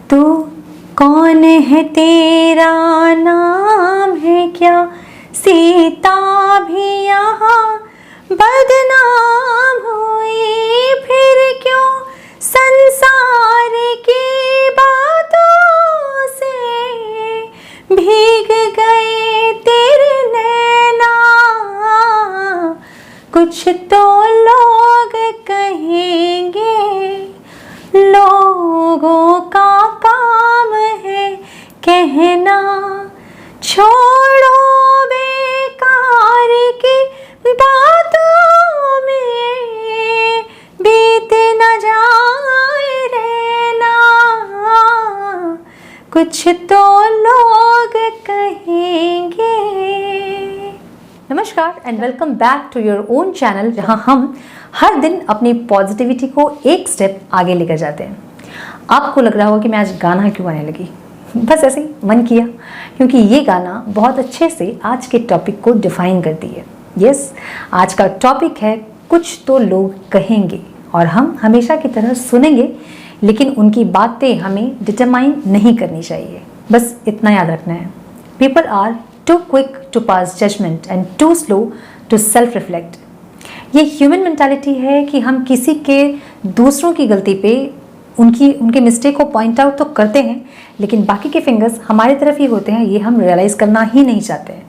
तू कौन है, तेरा नाम है क्या? सीता भी यहाँ बदनाम हुई, फिर क्यों संसार की बातों से भीग गए तेरे नैना। कुछ तो लोग कहेंगे, लोगों का काम है कहना। छोड़ो बेकार की बातों में, बीत न जाए रहना। कुछ तो लोग कहेंगे। नमस्कार and welcome back to your own channel, जहां हम हर दिन अपनी पॉजिटिविटी को एक स्टेप आगे लेकर जाते हैं। आपको लग रहा होगा कि मैं आज गाना क्यों गाने लगी, बस ऐसे ही मन किया, क्योंकि ये गाना बहुत अच्छे से आज के टॉपिक को डिफाइन करती है। यस, आज का टॉपिक है कुछ तो लोग कहेंगे, और हम हमेशा की तरह सुनेंगे, लेकिन उनकी बातें हमें डिटरमाइन नहीं करनी चाहिए। बस इतना याद रखना है, people are too quick to pass judgement and too slow to self reflect. ये ह्यूमन मेंटालिटी है कि हम किसी के दूसरों की गलती पे उनके मिस्टेक को पॉइंट आउट तो करते हैं, लेकिन बाकी के फिंगर्स हमारी तरफ ही होते हैं, ये हम रियलाइज़ करना ही नहीं चाहते हैं,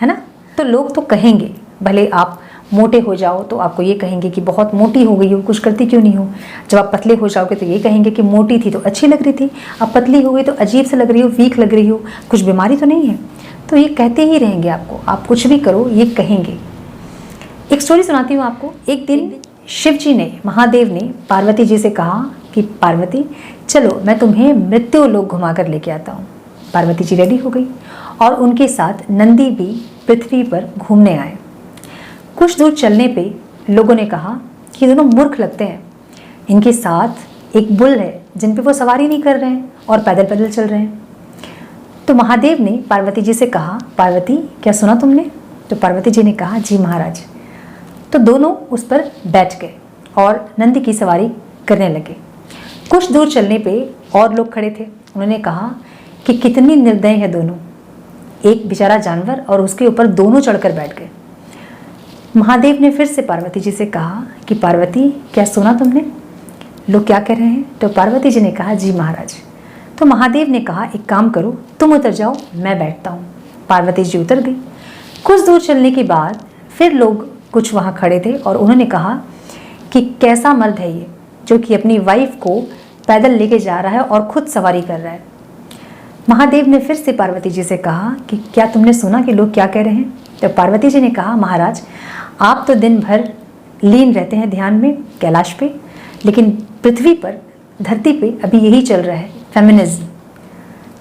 है ना। तो लोग तो कहेंगे, भले आप मोटे हो जाओ तो आपको ये कहेंगे कि बहुत मोटी हो गई हो, कुछ करती क्यों नहीं हो। जब आप पतले हो जाओगे तो ये कहेंगे कि मोटी थी तो अच्छी लग रही थी, अब पतली हो गई तो अजीब से लग रही हो, वीक लग रही हो, कुछ बीमारी तो नहीं है। तो ये कहते ही रहेंगे आपको, आप कुछ भी करो ये कहेंगे। एक स्टोरी सुनाती हूँ आपको। एक दिन शिव जी ने, महादेव ने पार्वती जी से कहा कि पार्वती चलो मैं तुम्हें मृत्यु लोक घुमा कर लेके आता हूँ। पार्वती जी रेडी हो गई और उनके साथ नंदी भी पृथ्वी पर घूमने आए। कुछ दूर चलने पे लोगों ने कहा कि दोनों मूर्ख लगते हैं, इनके साथ एक बुल है जिन पे वो सवारी नहीं कर रहे हैं और पैदल पैदल चल रहे हैं। तो महादेव ने पार्वती जी से कहा, पार्वती क्या सुना तुमने? तो पार्वती जी ने कहा, जी महाराज। तो दोनों उस पर बैठ गए और नंदी की सवारी करने लगे। कुछ दूर चलने पे और लोग खड़े थे, उन्होंने कहा कि कितनी निर्दय है दोनों, एक बेचारा जानवर और उसके ऊपर दोनों चढ़कर बैठ गए। महादेव ने फिर से पार्वती जी से कहा कि पार्वती क्या सुना तुमने, लोग क्या कह रहे हैं? तो पार्वती जी ने कहा, जी महाराज। तो महादेव ने कहा, एक काम करो, तुम उतर जाओ, मैं बैठता हूँ। पार्वती जी उतर गई। कुछ दूर चलने के बाद फिर लोग कुछ वहाँ खड़े थे और उन्होंने कहा कि कैसा मर्द है ये जो कि अपनी वाइफ को पैदल लेके जा रहा है और खुद सवारी कर रहा है। महादेव ने फिर से पार्वती जी से कहा कि क्या तुमने सुना कि लोग क्या कह रहे हैं? तो पार्वती जी ने कहा, महाराज आप तो दिन भर लीन रहते हैं ध्यान में कैलाश पे, लेकिन पृथ्वी पर, धरती पे अभी यही चल रहा है, फेमिनिज्म।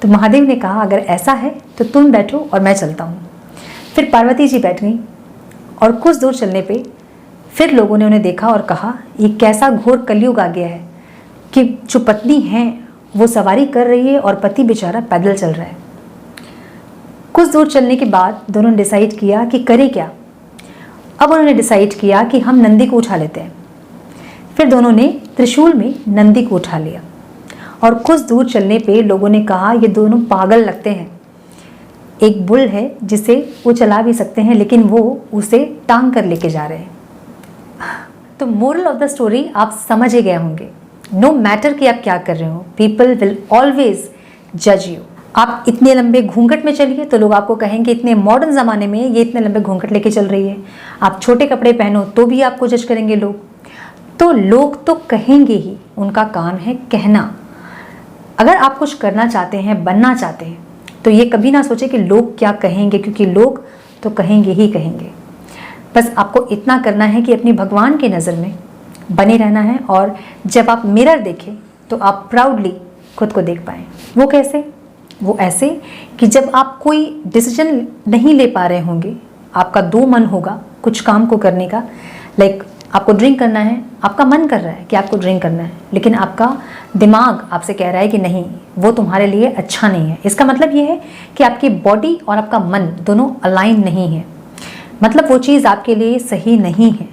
तो महादेव ने कहा, अगर ऐसा है तो तुम बैठो और मैं चलता हूँ। फिर पार्वती जी बैठ गई और कुछ दूर चलने पे फिर लोगों ने उन्हें देखा और कहा, ये कैसा घोर कलयुग आ गया है कि जो पत्नी है वो सवारी कर रही है और पति बेचारा पैदल चल रहा है। कुछ दूर चलने के बाद दोनों ने डिसाइड किया कि करें क्या। अब उन्होंने डिसाइड किया कि हम नंदी को उठा लेते हैं। फिर दोनों ने त्रिशूल में नंदी को उठा लिया और कुछ दूर चलने पे लोगों ने कहा, ये दोनों पागल लगते हैं, एक बुल है जिसे वो चला भी सकते हैं लेकिन वो उसे टांग कर लेके जा रहे हैं। तो मोरल ऑफ द स्टोरी आप समझ ही गए होंगे, नो मैटर कि आप क्या कर रहे हो, पीपल विल ऑलवेज जज यू। आप इतने लंबे घूंघट में चलिए तो लोग आपको कहेंगे इतने मॉडर्न ज़माने में ये इतने लंबे घूंघट लेके चल रही है। आप छोटे कपड़े पहनो तो भी आपको जज करेंगे लोग। तो लोग तो कहेंगे ही, उनका काम है कहना। अगर आप कुछ करना चाहते हैं, बनना चाहते हैं, तो ये कभी ना सोचे कि लोग क्या कहेंगे, क्योंकि लोग तो कहेंगे ही कहेंगे। बस आपको इतना करना है कि अपनी भगवान की नज़र में बने रहना है, और जब आप मिरर देखें तो आप प्राउडली खुद को देख पाएँ। वो कैसे? वो ऐसे कि जब आप कोई डिसीजन नहीं ले पा रहे होंगे, आपका दो मन होगा कुछ काम को करने का, लाइक आपको ड्रिंक करना है, आपका मन कर रहा है कि आपको ड्रिंक करना है, लेकिन आपका दिमाग आपसे कह रहा है कि नहीं, वो तुम्हारे लिए अच्छा नहीं है। इसका मतलब ये है कि आपकी बॉडी और आपका मन दोनों अलाइन नहीं है, मतलब वो चीज़ आपके लिए सही नहीं है।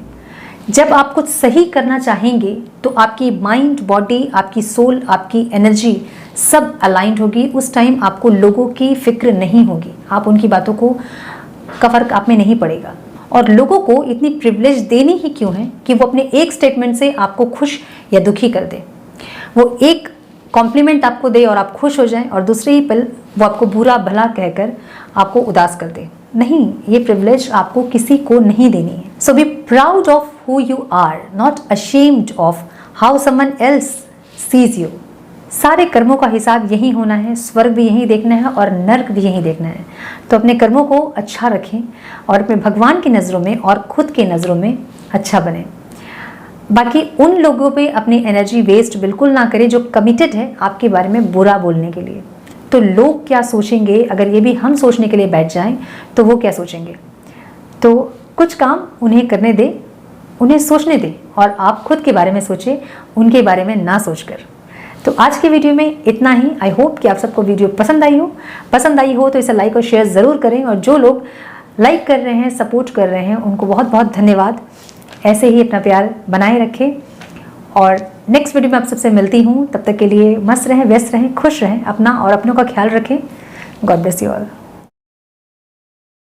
जब आप कुछ सही करना चाहेंगे तो आपकी माइंड, बॉडी, आपकी सोल, आपकी एनर्जी सब अलाइंड होगी, उस टाइम आपको लोगों की फिक्र नहीं होगी, आप उनकी बातों को का फर्क आप में नहीं पड़ेगा। और लोगों को इतनी प्रिविलेज देनी ही क्यों है कि वो अपने एक स्टेटमेंट से आपको खुश या दुखी कर दे। वो एक कॉम्प्लीमेंट आपको दे और आप खुश हो जाएं और दूसरे ही पल वो आपको बुरा भला कहकर आपको उदास कर दे। नहीं, ये प्रिविलेज आपको किसी को नहीं देनी है। So be proud of who you are, not ashamed of how someone else sees you. सारे कर्मों का हिसाब यही होना है, स्वर्ग भी यही देखना है और नर्क भी यही देखना है। तो अपने कर्मों को अच्छा रखें और अपने भगवान की नज़रों में और खुद की नज़रों में अच्छा बने। बाकी उन लोगों पे अपनी एनर्जी वेस्ट बिल्कुल ना करें जो कमिटेड है आपके बारे में बुरा बोलने के लिए। तो लोग क्या सोचेंगे, अगर ये भी हम सोचने के लिए बैठ जाएं तो वो क्या सोचेंगे। तो कुछ काम उन्हें करने दें, उन्हें सोचने दें और आप खुद के बारे में सोचें, उनके बारे में ना सोचकर। तो आज की वीडियो में इतना ही। आई होप कि आप सबको वीडियो पसंद आई हो तो इसे लाइक और शेयर ज़रूर करें। और जो लोग लाइक कर रहे हैं, सपोर्ट कर रहे हैं, उनको बहुत बहुत धन्यवाद। ऐसे ही अपना प्यार बनाए रखें और नेक्स्ट वीडियो में आप सबसे मिलती हूँ। तब तक के लिए मस्त रहें, व्यस्त रहें, खुश रहें, अपना और अपनों का ख्याल रखें। God bless you all.